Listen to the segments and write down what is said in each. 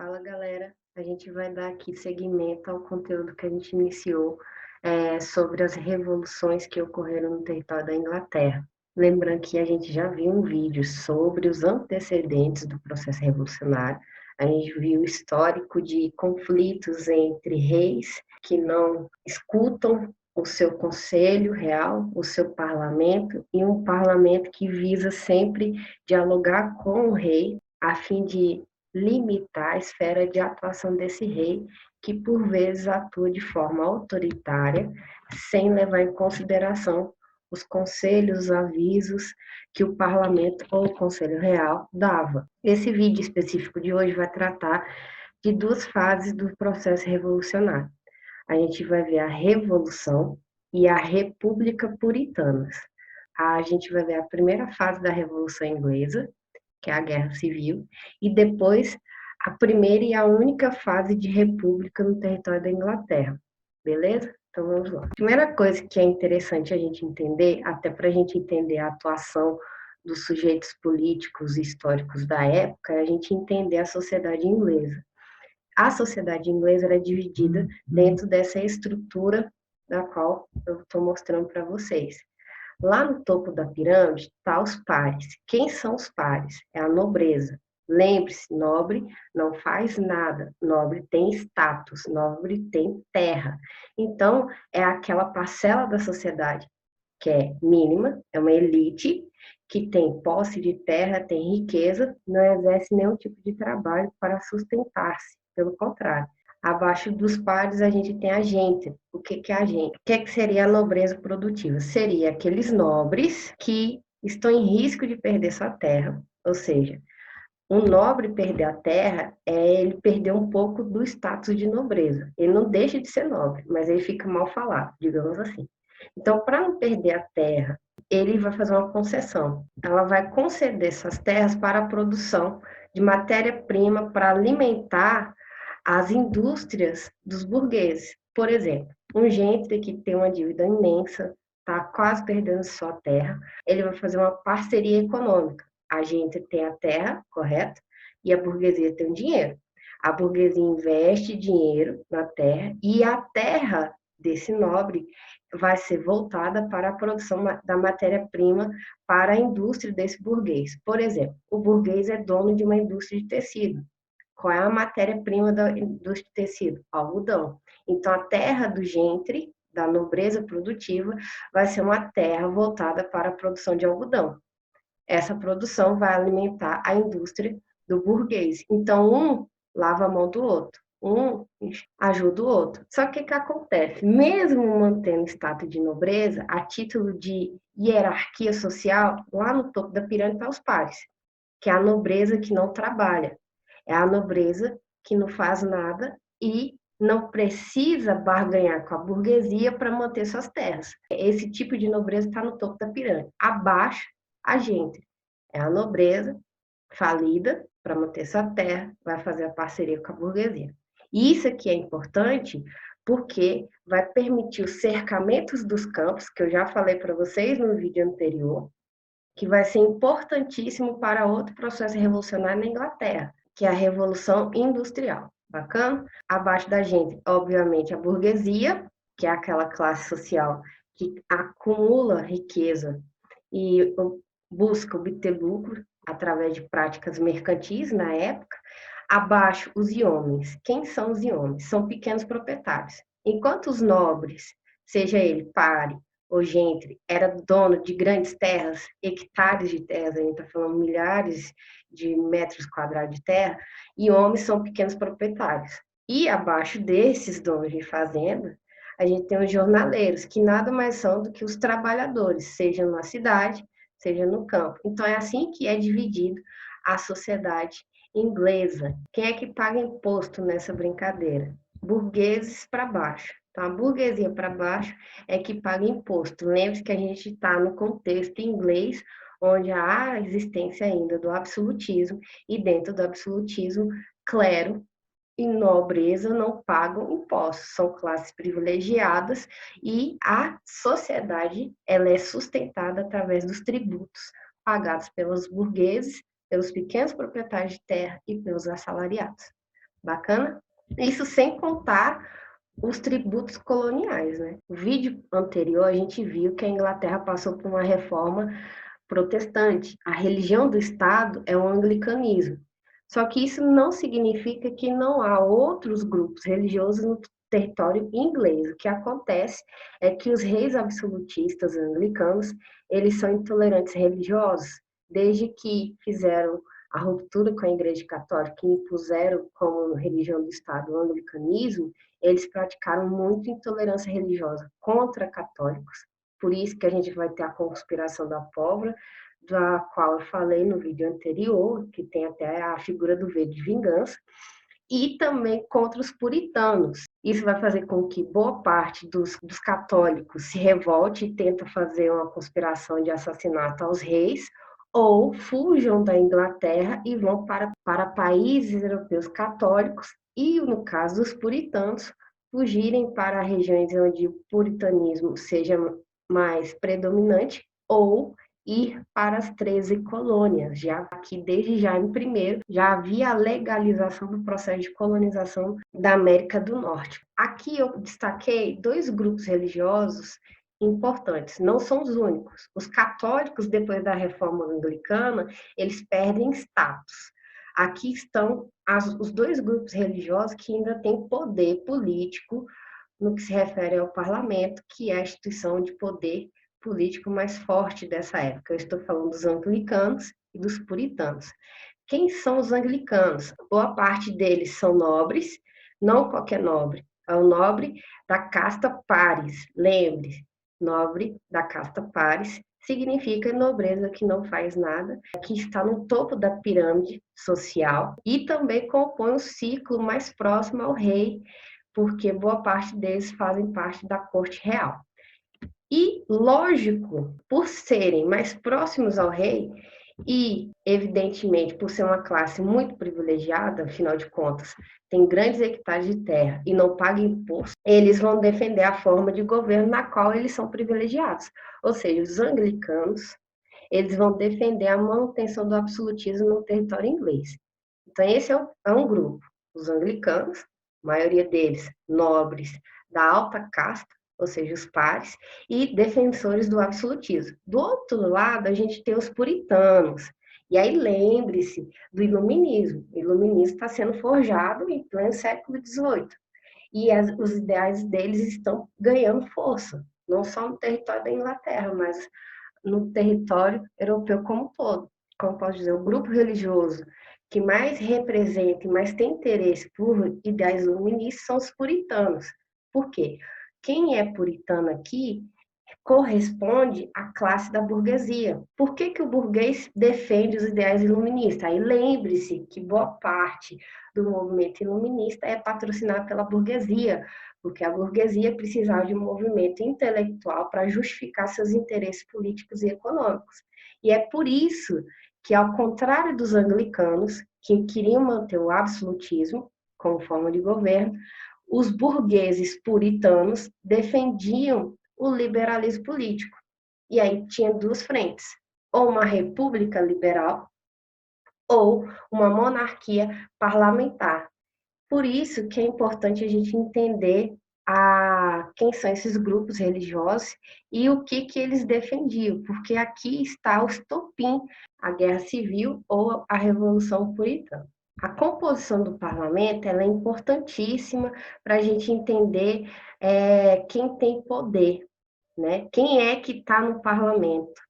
Fala, galera. A gente vai dar aqui seguimento ao conteúdo que a gente iniciou sobre as revoluções que ocorreram no território da Inglaterra. Lembrando que a gente já viu um vídeo sobre os antecedentes do processo revolucionário. A gente viu o histórico de conflitos entre reis que não escutam o seu conselho real, o seu parlamento, e um parlamento que visa sempre dialogar com o rei a fim de limitar a esfera de atuação desse rei, que por vezes atua de forma autoritária, sem levar em consideração os conselhos, os avisos que o parlamento ou o Conselho Real dava. Esse vídeo específico de hoje vai tratar de duas fases do processo revolucionário. A gente vai ver a Revolução e a República Puritanas. A gente vai ver a primeira fase da Revolução Inglesa, que é a Guerra Civil, e depois a primeira e a única fase de república no território da Inglaterra. Beleza? Então vamos lá. A primeira coisa que é interessante a gente entender, até para a gente entender a atuação dos sujeitos políticos e históricos da época, é a gente entender a sociedade inglesa. A sociedade inglesa era dividida dentro dessa estrutura da qual eu estou mostrando para vocês. Lá no topo da pirâmide está os pares. Quem são os pares? É a nobreza. Lembre-se, nobre não faz nada. Nobre tem status, nobre tem terra. Então, é aquela parcela da sociedade que é mínima, é uma elite, que tem posse de terra, tem riqueza, não exerce nenhum tipo de trabalho para sustentar-se. Pelo contrário. Abaixo dos pares, a gente tem a gente. O que é a gente? O que seria a nobreza produtiva? Seria aqueles nobres que estão em risco de perder sua terra. Ou seja, um nobre perder a terra é ele perder um pouco do status de nobreza. Ele não deixa de ser nobre, mas ele fica mal falado, digamos assim. Então, para não perder a terra, ele vai fazer uma concessão. Ela vai conceder essas terras para a produção de matéria-prima para alimentar as indústrias dos burgueses. Por exemplo, um gentry que tem uma dívida imensa, está quase perdendo sua terra, ele vai fazer uma parceria econômica. A gente tem a terra, correto? E a burguesia tem o dinheiro. A burguesia investe dinheiro na terra e a terra desse nobre vai ser voltada para a produção da matéria-prima para a indústria desse burguês. Por exemplo, o burguês é dono de uma indústria de tecido. Qual é a matéria-prima da indústria de tecido? Algodão. Então, a terra do gentry, da nobreza produtiva, vai ser uma terra voltada para a produção de algodão. Essa produção vai alimentar a indústria do burguês. Então, um lava a mão do outro, um ajuda o outro. Só que o que acontece? Mesmo mantendo status de nobreza, a título de hierarquia social, lá no topo da pirâmide está os pares, que é a nobreza que não trabalha. É a nobreza que não faz nada e não precisa barganhar com a burguesia para manter suas terras. Esse tipo de nobreza está no topo da pirâmide. Abaixo, a gente. É a nobreza falida para manter sua terra, vai fazer a parceria com a burguesia. E isso aqui é importante porque vai permitir os cercamentos dos campos, que eu já falei para vocês no vídeo anterior, que vai ser importantíssimo para outro processo revolucionário na Inglaterra, que é a Revolução Industrial. Bacana? Abaixo da gente, obviamente, a burguesia, que é aquela classe social que acumula riqueza e busca obter lucro através de práticas mercantis na época. Abaixo, os iomes. Quem são os iomes? São pequenos proprietários. Enquanto os nobres, seja ele pare ou gentry, era dono de grandes terras, hectares de terras, a gente está falando milhares de metros quadrados de terra, e homens são pequenos proprietários. E abaixo desses donos de fazenda, a gente tem os jornaleiros, que nada mais são do que os trabalhadores, seja na cidade, seja no campo. Então, é assim que é dividido a sociedade inglesa. Quem é que paga imposto nessa brincadeira? Burgueses para baixo. Então, a burguesia para baixo é que paga imposto. Lembre-se que a gente está no contexto inglês, onde há a existência ainda do absolutismo, e dentro do absolutismo, clero e nobreza não pagam impostos, são classes privilegiadas e a sociedade ela é sustentada através dos tributos pagados pelos burgueses, pelos pequenos proprietários de terra e pelos assalariados. Bacana? Isso sem contar os tributos coloniais, né? No vídeo anterior, a gente viu que a Inglaterra passou por uma reforma protestante. A religião do Estado é o anglicanismo. Só que isso não significa que não há outros grupos religiosos no território inglês. O que acontece é que os reis absolutistas anglicanos, eles são intolerantes religiosos, desde que fizeram a ruptura com a Igreja Católica e impuseram como religião do Estado o anglicanismo, eles praticaram muito intolerância religiosa contra católicos. Por isso que a gente vai ter a conspiração da pólvora, da qual eu falei no vídeo anterior, que tem até a figura do V de vingança, e também contra os puritanos. Isso vai fazer com que boa parte dos católicos se revolte e tenta fazer uma conspiração de assassinato aos reis, ou fujam da Inglaterra e vão para países europeus católicos, e no caso dos puritanos, fugirem para regiões onde o puritanismo seja mais predominante, ou ir para as 13 colônias, já que desde Jaime I já havia a legalização do processo de colonização da América do Norte. Aqui eu destaquei dois grupos religiosos importantes, não são os únicos. Os católicos, depois da reforma anglicana, eles perdem status. Aqui estão os dois grupos religiosos que ainda têm poder político no que se refere ao parlamento, que é a instituição de poder político mais forte dessa época. Eu estou falando dos anglicanos e dos puritanos. Quem são os anglicanos? Boa parte deles são nobres, não qualquer nobre, é o nobre da casta pares. Lembre, nobre da casta pares significa nobreza que não faz nada, que está no topo da pirâmide social e também compõe um ciclo mais próximo ao rei, porque boa parte deles fazem parte da corte real. E, lógico, por serem mais próximos ao rei e, evidentemente, por ser uma classe muito privilegiada, afinal de contas, tem grandes hectares de terra e não pagam imposto, eles vão defender a forma de governo na qual eles são privilegiados. Ou seja, os anglicanos, eles vão defender a manutenção do absolutismo no território inglês. Então, esse é um grupo. Os anglicanos, a maioria deles nobres da alta casta, ou seja, os pares, e defensores do absolutismo. Do outro lado, a gente tem os puritanos. E aí lembre-se do iluminismo. O iluminismo está sendo forjado em pleno século XVIII. E os ideais deles estão ganhando força, não só no território da Inglaterra, mas no território europeu como um todo. Como posso dizer, o grupo religioso que mais representa e mais tem interesse por ideais iluministas são os puritanos. Por quê? Quem é puritano aqui corresponde à classe da burguesia. Por que, que o burguês defende os ideais iluministas? Aí lembre-se que boa parte do movimento iluminista é patrocinado pela burguesia, porque a burguesia precisava de um movimento intelectual para justificar seus interesses políticos e econômicos. E é por isso que, ao contrário dos anglicanos, que queriam manter o absolutismo como forma de governo, os burgueses puritanos defendiam o liberalismo político. E aí tinha duas frentes, ou uma república liberal ou uma monarquia parlamentar. Por isso que é importante a gente entender quem são esses grupos religiosos e o que eles defendiam, porque aqui está o estopim, a guerra civil ou a revolução puritana. A composição do parlamento ela é importantíssima para a gente entender quem tem poder, né? Quem é que está no parlamento?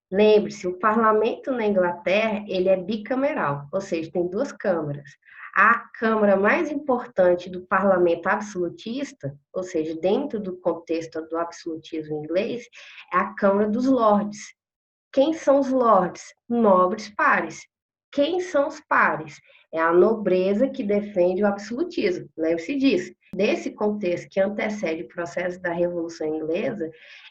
Lembre-se, o parlamento na Inglaterra ele é bicameral, ou seja, tem duas câmaras. A câmara mais importante do parlamento absolutista, ou seja, dentro do contexto do absolutismo inglês, é a Câmara dos Lordes. Quem são os lordes? Nobres pares. Quem são os pares? É a nobreza que defende o absolutismo. Lembre-se disso. Nesse contexto que antecede o processo da Revolução Inglesa,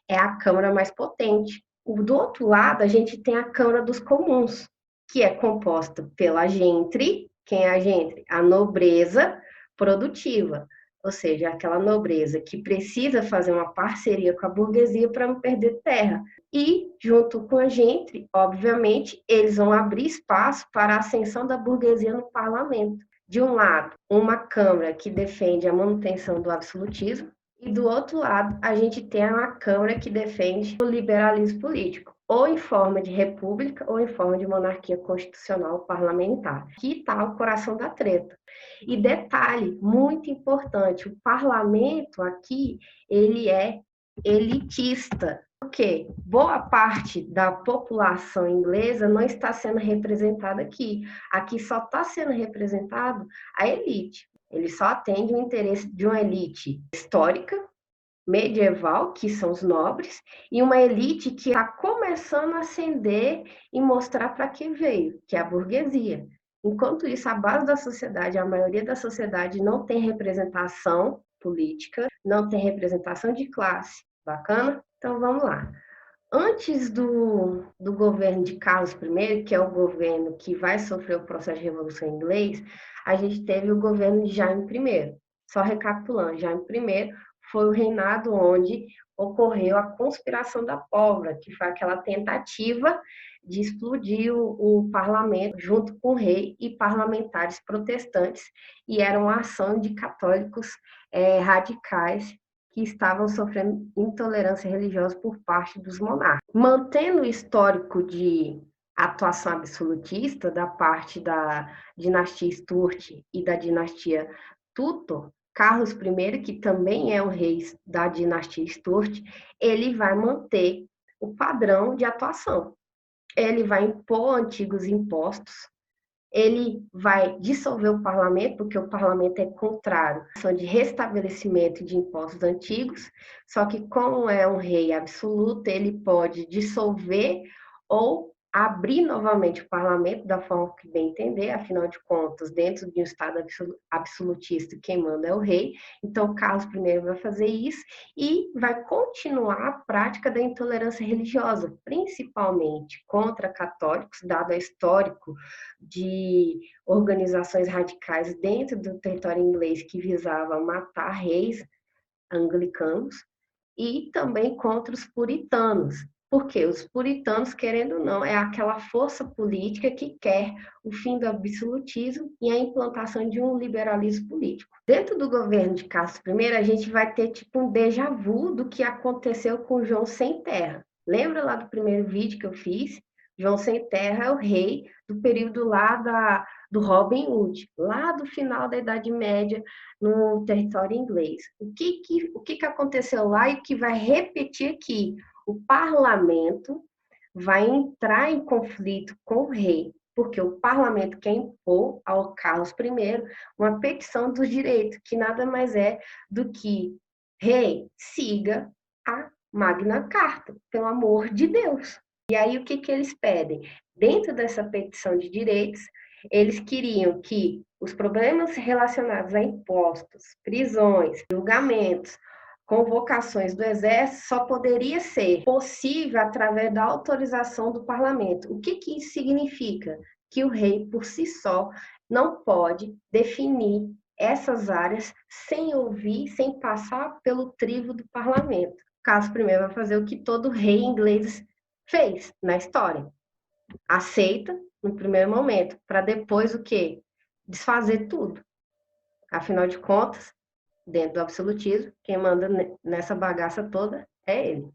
é a Câmara mais potente. Do outro lado, a gente tem a Câmara dos Comuns, que é composta pela gente. Quem é a gente? A nobreza produtiva, ou seja, aquela nobreza que precisa fazer uma parceria com a burguesia para não perder terra. E, junto com a gente, obviamente, eles vão abrir espaço para a ascensão da burguesia no parlamento. De um lado, uma Câmara que defende a manutenção do absolutismo, e do outro lado, a gente tem uma Câmara que defende o liberalismo político, ou em forma de república, ou em forma de monarquia constitucional parlamentar. Aqui está o coração da treta. E detalhe muito importante, o parlamento aqui, ele é elitista. Porque boa parte da população inglesa não está sendo representada aqui. Aqui só está sendo representado a elite. Ele só atende o interesse de uma elite histórica, medieval, que são os nobres, e uma elite que está começando a ascender e mostrar para que veio, que é a burguesia. Enquanto isso, a base da sociedade, a maioria da sociedade não tem representação política, não tem representação de classe. Bacana? Então vamos lá. Antes do governo de Carlos I, que é o governo que vai sofrer o processo de Revolução Inglesa, a gente teve o governo de Jaime I. Só recapitulando, Jaime I foi o reinado onde ocorreu a conspiração da pólvora, que foi aquela tentativa de explodir o parlamento junto com o rei e parlamentares protestantes, e era uma ação de católicos radicais que estavam sofrendo intolerância religiosa por parte dos monarcas. Mantendo o histórico de atuação absolutista da parte da dinastia Stuart e da dinastia Tudor, Carlos I, que também é o rei da dinastia Stuart, ele vai manter o padrão de atuação. Ele vai impor antigos impostos, ele vai dissolver o parlamento, porque o parlamento é contrário à ação de restabelecimento de impostos antigos, só que como é um rei absoluto, ele pode dissolver ou abrir novamente o parlamento da forma que bem entender, afinal de contas, dentro de um Estado absolutista, quem manda é o rei. Então, Carlos I vai fazer isso e vai continuar a prática da intolerância religiosa, principalmente contra católicos, dado o histórico de organizações radicais dentro do território inglês que visavam matar reis anglicanos, e também contra os puritanos. Porque os puritanos, querendo ou não, é aquela força política que quer o fim do absolutismo e a implantação de um liberalismo político. Dentro do governo de Carlos I, a gente vai ter tipo um déjà vu do que aconteceu com João Sem Terra. Lembra lá do primeiro vídeo que eu fiz? João Sem Terra é o rei do período lá do Robin Hood, lá do final da Idade Média, no território inglês. O que aconteceu lá e que vai repetir aqui? O parlamento vai entrar em conflito com o rei, porque o parlamento quer impor ao Carlos I uma petição dos direitos, que nada mais é do que: rei, siga a Magna Carta, pelo amor de Deus. E aí o que eles pedem? Dentro dessa petição de direitos, eles queriam que os problemas relacionados a impostos, prisões, julgamentos, convocações do Exército só poderia ser possível através da autorização do parlamento. O que isso significa? Que o rei, por si só, não pode definir essas áreas sem ouvir, sem passar pelo crivo do parlamento. Carlos I vai fazer o que todo rei inglês fez na história. Aceita no primeiro momento, para depois o quê? Desfazer tudo. Afinal de contas, dentro do absolutismo, quem manda nessa bagaça toda é ele.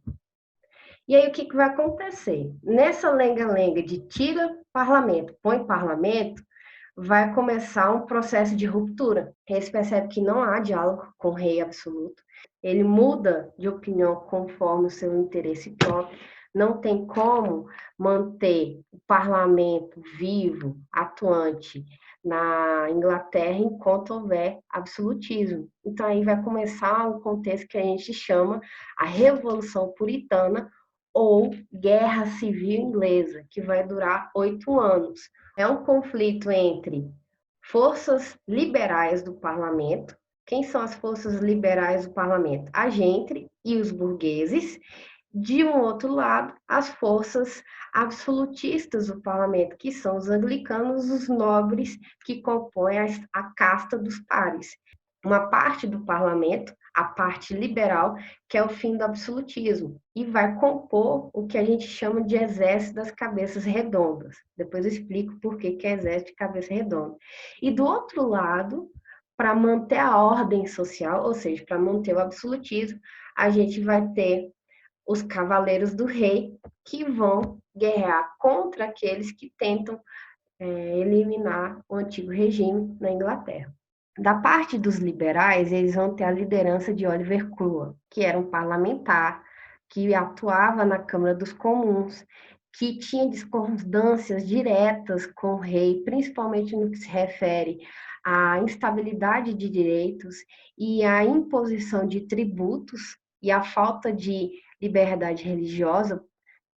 E aí o que vai acontecer? Nessa lenga-lenga de tira parlamento, põe parlamento, vai começar um processo de ruptura. Eles percebem que não há diálogo com o rei absoluto. Ele muda de opinião conforme o seu interesse próprio. Não tem como manter o parlamento vivo, atuante na Inglaterra enquanto houver absolutismo. Então aí vai começar um contexto que a gente chama a Revolução Puritana ou Guerra Civil Inglesa, que vai durar 8 anos. É um conflito entre forças liberais do parlamento. Quem são as forças liberais do parlamento? A gente e os burgueses. De um outro lado, as forças absolutistas do parlamento, que são os anglicanos, os nobres que compõem a casta dos pares. Uma parte do parlamento, a parte liberal, que é o fim do absolutismo, e vai compor o que a gente chama de exército das cabeças redondas. Depois eu explico por que é exército de cabeça redonda. E do outro lado, para manter a ordem social, ou seja, para manter o absolutismo, a gente vai ter os cavaleiros do rei que vão guerrear contra aqueles que tentam eliminar o antigo regime na Inglaterra. Da parte dos liberais, eles vão ter a liderança de Oliver Cromwell, que era um parlamentar, que atuava na Câmara dos Comuns, que tinha discordâncias diretas com o rei, principalmente no que se refere à instabilidade de direitos e à imposição de tributos e à falta de liberdade religiosa,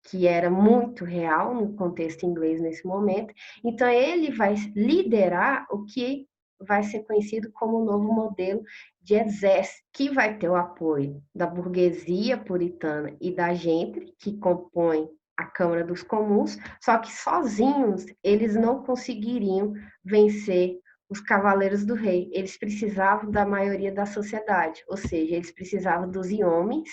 que era muito real no contexto inglês nesse momento. Então, ele vai liderar o que vai ser conhecido como o novo modelo de exército, que vai ter o apoio da burguesia puritana e da gente, que compõe a Câmara dos Comuns, só que sozinhos eles não conseguiriam vencer os cavaleiros do rei. Eles precisavam da maioria da sociedade, ou seja, eles precisavam dos homens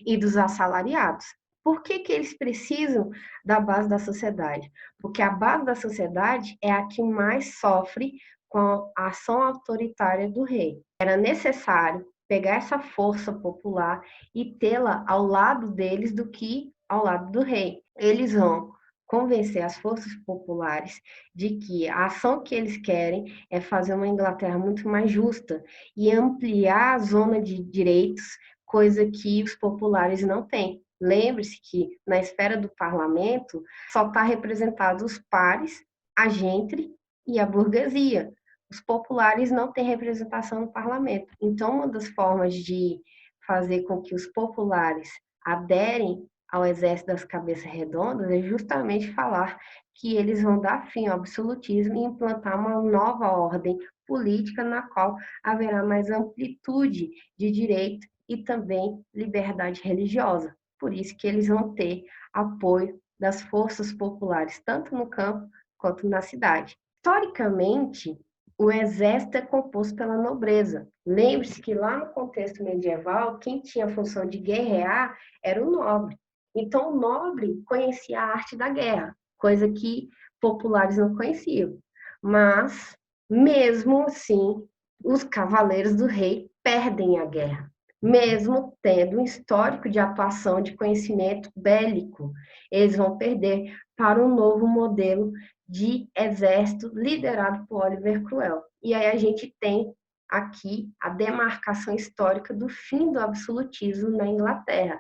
e dos assalariados. Por que, que eles precisam da base da sociedade? Porque a base da sociedade é a que mais sofre com a ação autoritária do rei. Era necessário pegar essa força popular e tê-la ao lado deles do que ao lado do rei. Eles vão convencer as forças populares de que a ação que eles querem é fazer uma Inglaterra muito mais justa e ampliar a zona de direitos, coisa que os populares não têm. Lembre-se que na esfera do parlamento só está representado os pares, a gente e a burguesia. Os populares não têm representação no parlamento. Então, uma das formas de fazer com que os populares aderem ao exército das cabeças redondas é justamente falar que eles vão dar fim ao absolutismo e implantar uma nova ordem política na qual haverá mais amplitude de direito e também liberdade religiosa. Por isso que eles vão ter apoio das forças populares, tanto no campo quanto na cidade. Historicamente, o exército é composto pela nobreza. Lembre-se que lá no contexto medieval, quem tinha a função de guerrear era o nobre. Então, o nobre conhecia a arte da guerra, coisa que populares não conheciam. Mas, mesmo assim, os cavaleiros do rei perdem a guerra, mesmo tendo um histórico de atuação de conhecimento bélico. Eles vão perder para um novo modelo de exército liderado por Oliver Cromwell. E aí a gente tem aqui a demarcação histórica do fim do absolutismo na Inglaterra,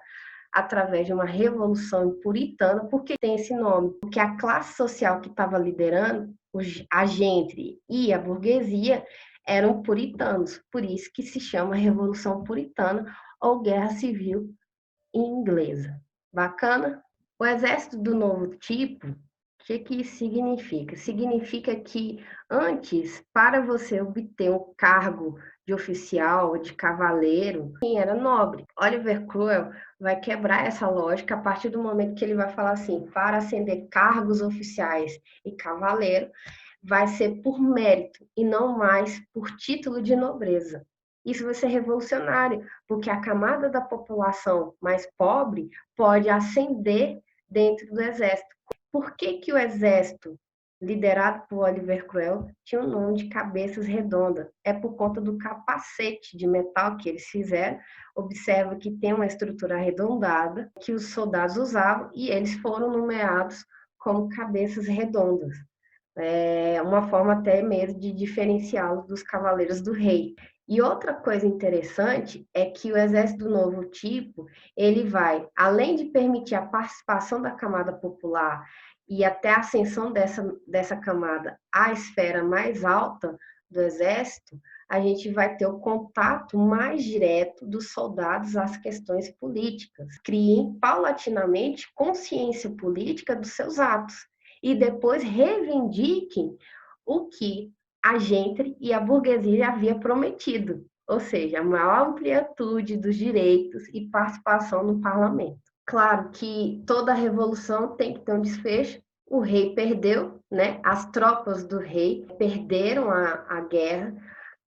através de uma revolução puritana. Por que tem esse nome? Porque a classe social que estava liderando, a gente e a burguesia, eram puritanos, por isso que se chama Revolução Puritana ou Guerra Civil inglesa. Bacana? O exército do novo tipo, o que isso significa? Significa que antes, para você obter um cargo de oficial, de cavaleiro, quem era nobre. Oliver Cromwell vai quebrar essa lógica a partir do momento que ele vai falar assim, para ascender cargos oficiais e cavaleiro, vai ser por mérito e não mais por título de nobreza. Isso vai ser revolucionário, porque a camada da população mais pobre pode ascender dentro do exército. Por que, que o exército, liderado por Oliver Cromwell, tinha o nome de Cabeças Redondas? É por conta do capacete de metal que eles fizeram. Observa que tem uma estrutura arredondada que os soldados usavam e eles foram nomeados como Cabeças Redondas. É uma forma até mesmo de diferenciá-los dos cavaleiros do rei. E outra coisa interessante é que o exército do novo tipo, ele vai, além de permitir a participação da camada popular e até a ascensão dessa camada à esfera mais alta do exército, a gente vai ter o contato mais direto dos soldados às questões políticas. Criem paulatinamente consciência política dos seus atos e depois reivindiquem o que a gente e a burguesia havia prometido, ou seja, a maior amplitude dos direitos e participação no parlamento. Claro que toda revolução tem que ter um desfecho. O rei perdeu, né? As tropas do rei perderam a guerra.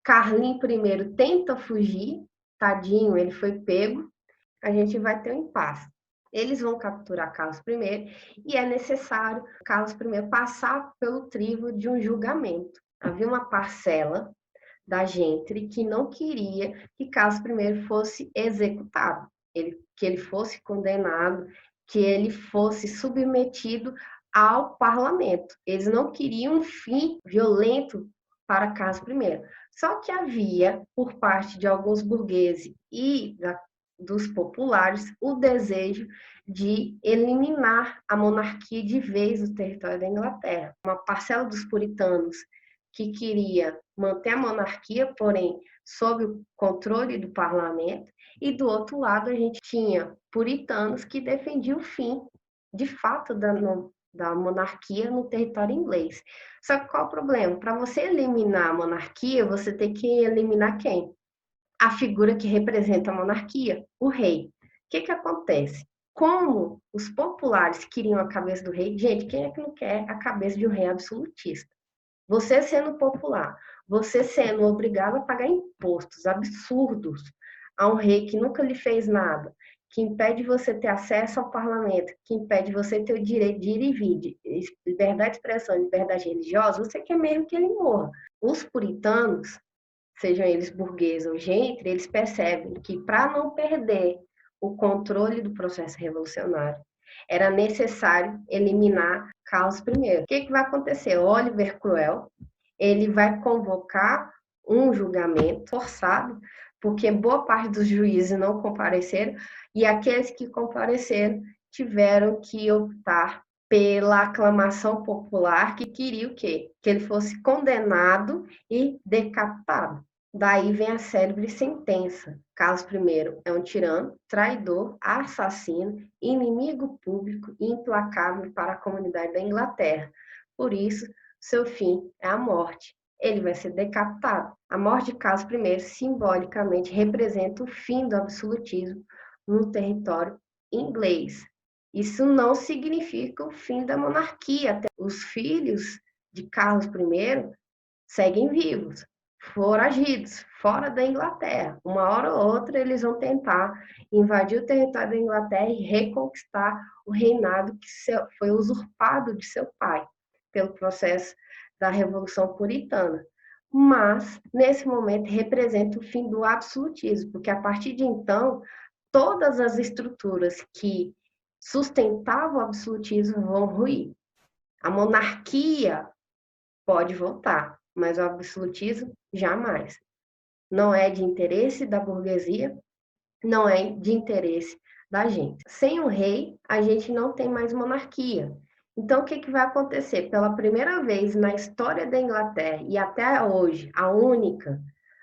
Carlinho I tenta fugir, tadinho, ele foi pego. A gente vai ter um impasse. Eles vão capturar Carlos I e é necessário Carlos I passar pelo crivo de um julgamento. Havia uma parcela da gente que não queria que Carlos I fosse executado, que ele fosse condenado, que ele fosse submetido ao parlamento. Eles não queriam um fim violento para Carlos I. Só que havia, por parte de alguns burgueses e dos populares, o desejo de eliminar a monarquia de vez do território da Inglaterra. Uma parcela dos puritanos que queria manter a monarquia, porém sob o controle do parlamento, e do outro lado a gente tinha puritanos que defendiam o fim, de fato, da monarquia no território inglês. Só que qual o problema? Para você eliminar a monarquia, você tem que eliminar quem? A figura que representa a monarquia, o rei. O que que acontece? Como os populares queriam a cabeça do rei, gente, quem é que não quer a cabeça de um rei absolutista? Você sendo popular, você sendo obrigado a pagar impostos absurdos a um rei que nunca lhe fez nada, que impede você ter acesso ao parlamento, que impede você ter o direito de ir e vir, de liberdade de expressão, liberdade religiosa, você quer mesmo que ele morra. Os puritanos, sejam eles burgueses ou gente, eles percebem que para não perder o controle do processo revolucionário, era necessário eliminar Carlos I. O que vai acontecer? Oliver Cromwell, ele vai convocar um julgamento forçado, porque boa parte dos juízes não compareceram, e aqueles que compareceram tiveram que optar pela aclamação popular que queria o quê? Que ele fosse condenado e decapitado. Daí vem a célebre sentença. Carlos I é um tirano, traidor, assassino, inimigo público e implacável para a comunidade da Inglaterra. Por isso, seu fim é a morte. Ele vai ser decapitado. A morte de Carlos I simbolicamente representa o fim do absolutismo no território inglês. Isso não significa o fim da monarquia. Até os filhos de Carlos I seguem vivos, foragidos, fora da Inglaterra. Uma hora ou outra eles vão tentar invadir o território da Inglaterra e reconquistar o reinado que foi usurpado de seu pai pelo processo da Revolução Puritana. Mas, nesse momento, representa o fim do absolutismo, porque a partir de então, todas as estruturas que sustentavam o absolutismo vão ruir. A monarquia pode voltar, mas o absolutismo jamais. Não é de interesse da burguesia, não é de interesse da gente. Sem o rei, a gente não tem mais monarquia. Então, o que vai acontecer? Pela primeira vez na história da Inglaterra, e até hoje, a única,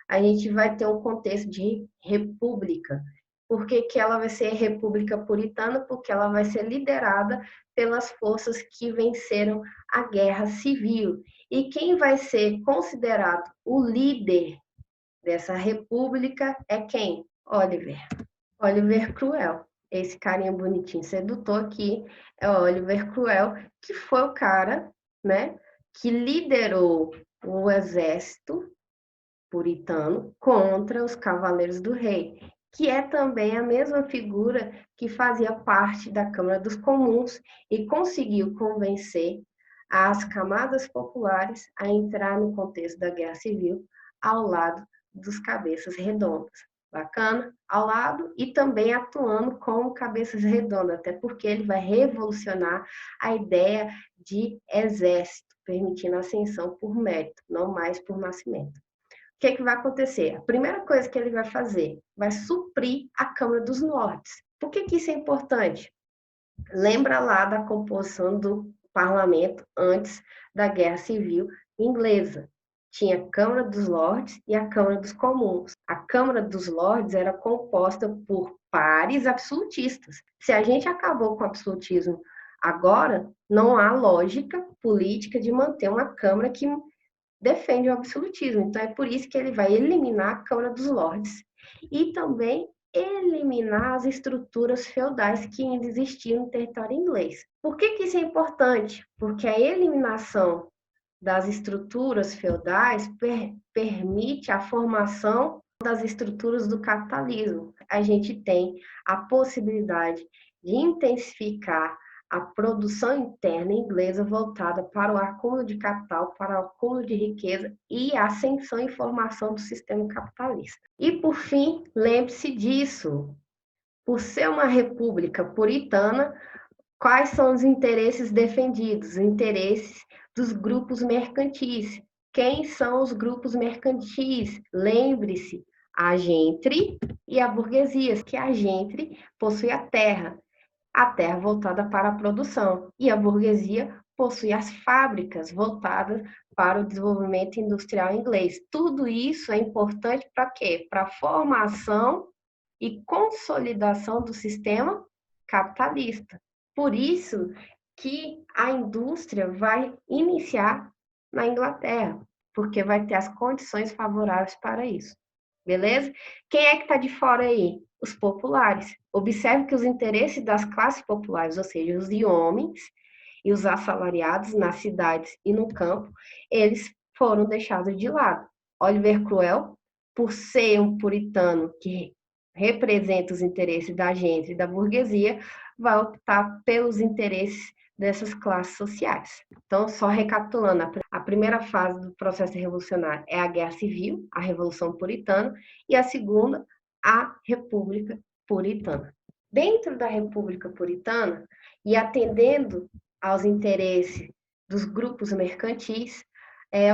a gente vai ter um contexto de república. Por que ela vai ser república puritana? Porque ela vai ser liderada pelas forças que venceram a guerra civil. E quem vai ser considerado o líder dessa república é quem? Oliver Cromwell. Esse carinha bonitinho, sedutor aqui é o Oliver Cromwell, que foi o cara, né, que liderou o exército puritano contra os Cavaleiros do Rei, que é também a mesma figura que fazia parte da Câmara dos Comuns e conseguiu convencer as camadas populares a entrar no contexto da Guerra Civil ao lado dos cabeças redondas. Bacana? Ao lado e também atuando como cabeças redondas, até porque ele vai revolucionar a ideia de exército, permitindo a ascensão por mérito, não mais por nascimento. O que vai acontecer? A primeira coisa que ele vai fazer vai suprir a Câmara dos Lordes. Por que isso é importante? Lembra lá da composição do parlamento antes da Guerra Civil Inglesa. Tinha a Câmara dos Lordes e a Câmara dos Comuns. A Câmara dos Lordes era composta por pares absolutistas. Se a gente acabou com o absolutismo agora, não há lógica política de manter uma Câmara que defende o absolutismo. Então, é por isso que ele vai eliminar a Câmara dos Lordes e também eliminar as estruturas feudais que ainda existiam no território inglês. Por que isso é importante? Porque a eliminação das estruturas feudais permite a formação das estruturas do capitalismo. A gente tem a possibilidade de intensificar a produção interna inglesa voltada para o acúmulo de capital, para o acúmulo de riqueza e a ascensão e formação do sistema capitalista. E, por fim, lembre-se disso, por ser uma república puritana, quais são os interesses defendidos? Os interesses dos grupos mercantis. Quem são os grupos mercantis? Lembre-se, a gente e a burguesia, que a gente possui a terra voltada para a produção, e a burguesia possui as fábricas voltadas para o desenvolvimento industrial inglês. Tudo isso é importante para quê? Para a formação e consolidação do sistema capitalista. Por isso que a indústria vai iniciar na Inglaterra, porque vai ter as condições favoráveis para isso. Beleza? Quem é que está de fora aí? Os populares. Observe que os interesses das classes populares, ou seja, os de homens e os assalariados nas cidades e no campo, eles foram deixados de lado. Oliver Cromwell, por ser um puritano que representa os interesses da gente e da burguesia, vai optar pelos interesses dessas classes sociais. Então, só recapitulando, a primeira fase do processo revolucionário é a Guerra Civil, a Revolução Puritana, e a segunda, a República Puritana. Dentro da República Puritana, e atendendo aos interesses dos grupos mercantis,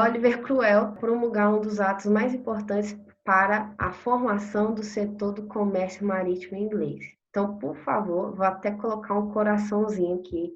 Oliver Cromwell promulgar um dos atos mais importantes para a formação do setor do comércio marítimo inglês. Então, por favor, vou até colocar um coraçãozinho aqui.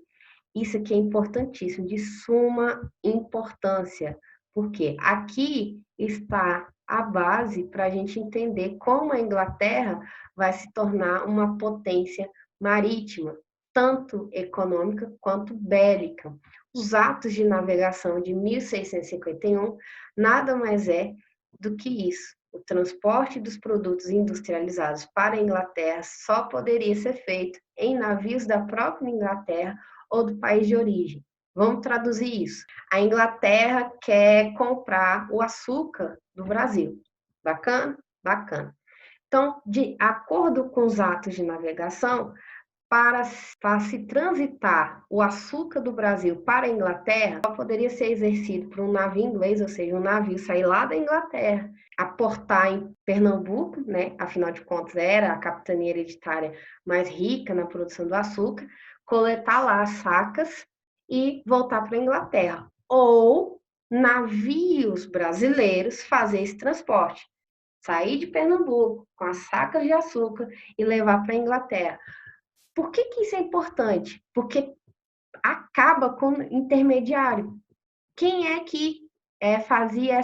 Isso aqui é importantíssimo, de suma importância, porque aqui está a base para a gente entender como a Inglaterra vai se tornar uma potência marítima, tanto econômica quanto bélica. Os atos de navegação de 1651 nada mais é do que isso. O transporte dos produtos industrializados para a Inglaterra só poderia ser feito em navios da própria Inglaterra ou do país de origem. Vamos traduzir isso. A Inglaterra quer comprar o açúcar do Brasil. Bacana? Bacana. Então, de acordo com os atos de navegação, para se transitar o açúcar do Brasil para a Inglaterra, só poderia ser exercido por um navio inglês, ou seja, um navio sair lá da Inglaterra, aportar em Pernambuco, né? Afinal de contas, era a capitania hereditária mais rica na produção do açúcar, coletar lá as sacas e voltar para a Inglaterra. Ou navios brasileiros fazer esse transporte, sair de Pernambuco com as sacas de açúcar e levar para a Inglaterra. Por que isso é importante? Porque acaba com o intermediário. Quem é que fazia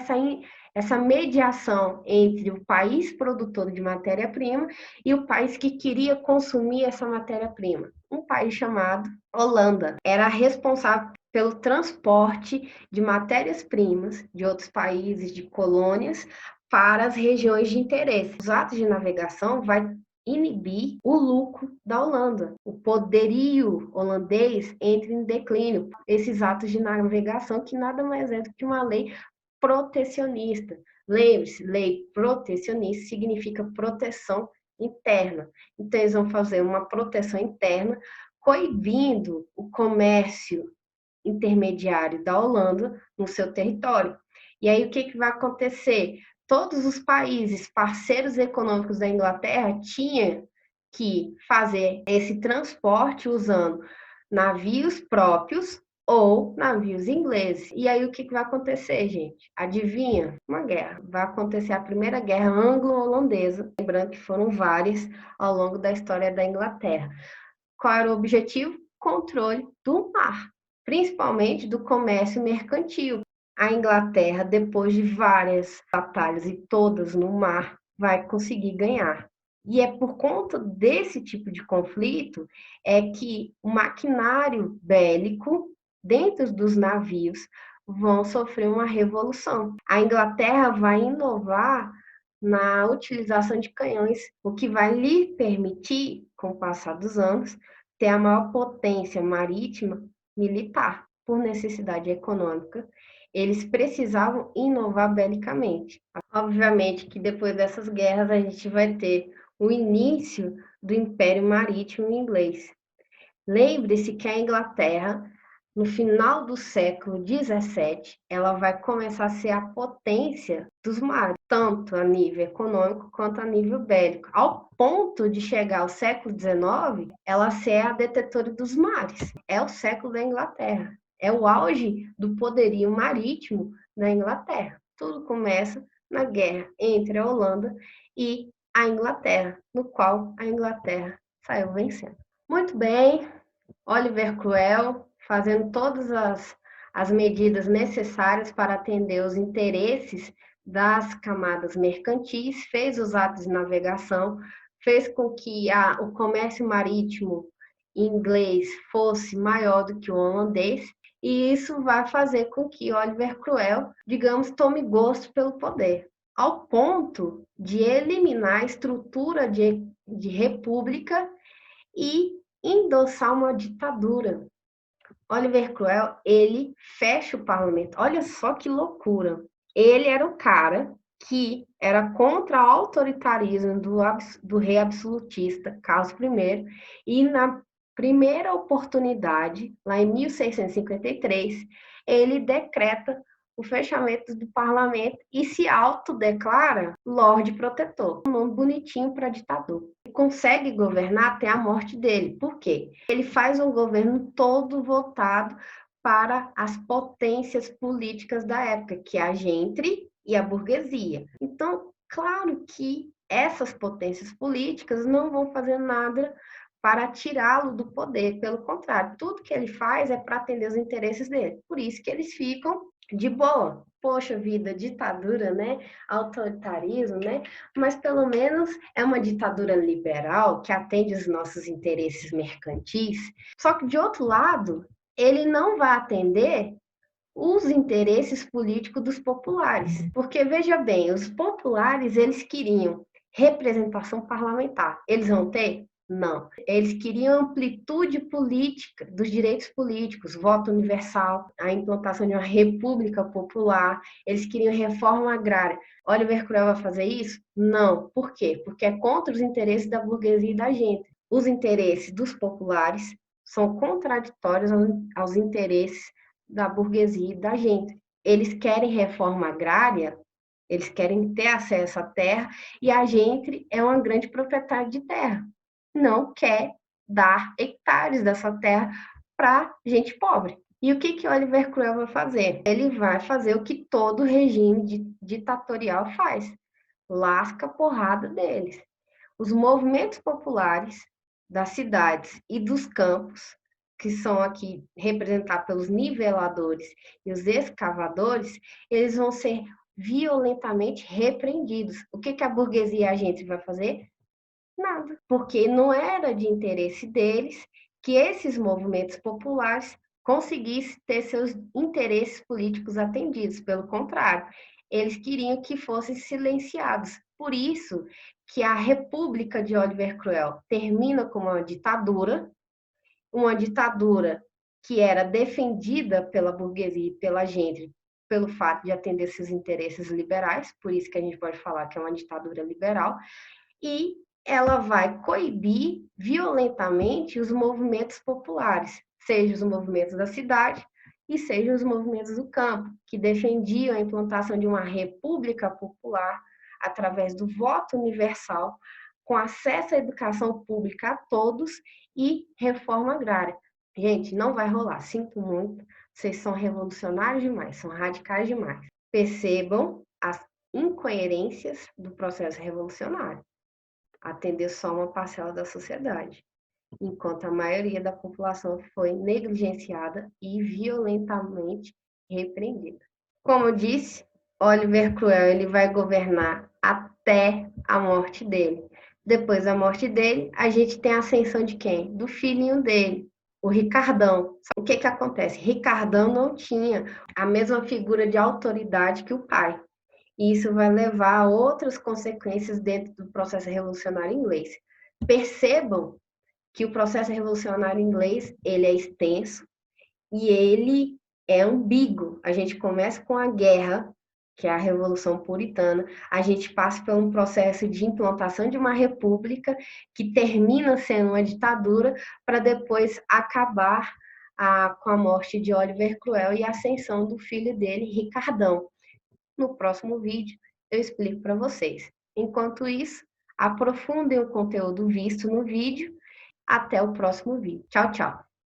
essa mediação entre o país produtor de matéria-prima e o país que queria consumir essa matéria-prima? Um país chamado Holanda. Era responsável pelo transporte de matérias-primas de outros países, de colônias, para as regiões de interesse. Os atos de navegação vai inibir o lucro da Holanda. O poderio holandês entra em declínio. Esses atos de navegação que nada mais é do que uma lei protecionista. Lembre-se, lei protecionista significa proteção interna. Então, eles vão fazer uma proteção interna, coibindo o comércio intermediário da Holanda no seu território. E aí, o que vai acontecer? Todos os países parceiros econômicos da Inglaterra tinham que fazer esse transporte usando navios próprios ou navios ingleses. E aí o que vai acontecer, gente? Adivinha? Uma guerra. Vai acontecer a primeira guerra anglo-holandesa, lembrando que foram várias ao longo da história da Inglaterra. Qual era o objetivo? Controle do mar, principalmente do comércio mercantil. A Inglaterra, depois de várias batalhas e todas no mar, vai conseguir ganhar. E é por conta desse tipo de conflito é que o maquinário bélico dentro dos navios vão sofrer uma revolução. A Inglaterra vai inovar na utilização de canhões, o que vai lhe permitir, com o passar dos anos, ter a maior potência marítima militar, por necessidade econômica. Eles precisavam inovar belicamente. Obviamente que depois dessas guerras a gente vai ter o início do Império Marítimo Inglês. Lembre-se que a Inglaterra, no final do século XVII, ela vai começar a ser a potência dos mares, tanto a nível econômico quanto a nível bélico, ao ponto de chegar ao século XIX, ela ser a detetora dos mares. É o século da Inglaterra, é o auge do poderio marítimo da Inglaterra. Tudo começa na guerra entre a Holanda e a Inglaterra, no qual a Inglaterra saiu vencendo. Muito bem, Oliver Cromwell fazendo todas as medidas necessárias para atender os interesses das camadas mercantis, fez os atos de navegação, fez com que o comércio marítimo inglês fosse maior do que o holandês, e isso vai fazer com que Oliver Cromwell, digamos, tome gosto pelo poder, ao ponto de eliminar a estrutura de república e endossar uma ditadura. Oliver Cromwell, ele fecha o parlamento. Olha só que loucura. Ele era o cara que era contra o autoritarismo do rei absolutista Carlos I, e na primeira oportunidade, lá em 1653, ele decreta o fechamento do parlamento e se autodeclara Lorde Protetor, um nome bonitinho para ditador. Ele consegue governar até a morte dele. Por quê? Ele faz um governo todo voltado para as potências políticas da época, que é a gente e a burguesia. Então, claro que essas potências políticas não vão fazer nada para tirá-lo do poder, pelo contrário, tudo que ele faz é para atender os interesses dele. Por isso que eles ficam de boa. Poxa vida, ditadura, né? Autoritarismo, né? Mas pelo menos é uma ditadura liberal que atende os nossos interesses mercantis. Só que de outro lado, ele não vai atender os interesses políticos dos populares. Porque veja bem, os populares eles queriam representação parlamentar. Eles vão ter? Não. Eles queriam amplitude política dos direitos políticos, voto universal, a implantação de uma república popular. Eles queriam reforma agrária. Oliver Cromwell vai fazer isso? Não. Por quê? Porque é contra os interesses da burguesia e da gente. Os interesses dos populares são contraditórios aos interesses da burguesia e da gente. Eles querem reforma agrária, eles querem ter acesso à terra, e a gente é uma grande proprietária de terra. Não quer dar hectares dessa terra para gente pobre. E o que Oliver Cromwell vai fazer? Ele vai fazer o que todo regime ditatorial faz: lasca a porrada deles. Os movimentos populares das cidades e dos campos, que são aqui representados pelos niveladores e os escavadores, eles vão ser violentamente repreendidos. O que a burguesia e a gente vai fazer? Nada, porque não era de interesse deles que esses movimentos populares conseguissem ter seus interesses políticos atendidos. Pelo contrário, eles queriam que fossem silenciados. Por isso que a República de Oliver Cromwell termina como uma ditadura que era defendida pela burguesia e pela gente pelo fato de atender seus interesses liberais, por isso que a gente pode falar que é uma ditadura liberal, e ela vai coibir violentamente os movimentos populares, seja os movimentos da cidade e seja os movimentos do campo, que defendiam a implantação de uma república popular através do voto universal, com acesso à educação pública a todos e reforma agrária. Gente, não vai rolar, sinto muito, vocês são revolucionários demais, são radicais demais. Percebam as incoerências do processo revolucionário. Atender só uma parcela da sociedade, enquanto a maioria da população foi negligenciada e violentamente repreendida. Como eu disse, Oliver Cromwell ele vai governar até a morte dele. Depois da morte dele, a gente tem a ascensão de quem? Do filhinho dele, o Ricardão. O que acontece? Ricardão não tinha a mesma figura de autoridade que o pai. E isso vai levar a outras consequências dentro do processo revolucionário inglês. Percebam que o processo revolucionário inglês ele é extenso e ele é ambíguo. A gente começa com a guerra, que é a Revolução Puritana, a gente passa por um processo de implantação de uma república que termina sendo uma ditadura para depois acabar com a morte de Oliver Cromwell e a ascensão do filho dele, Ricardão. No próximo vídeo eu explico para vocês. Enquanto isso, aprofundem o conteúdo visto no vídeo. Até o próximo vídeo. Tchau, tchau.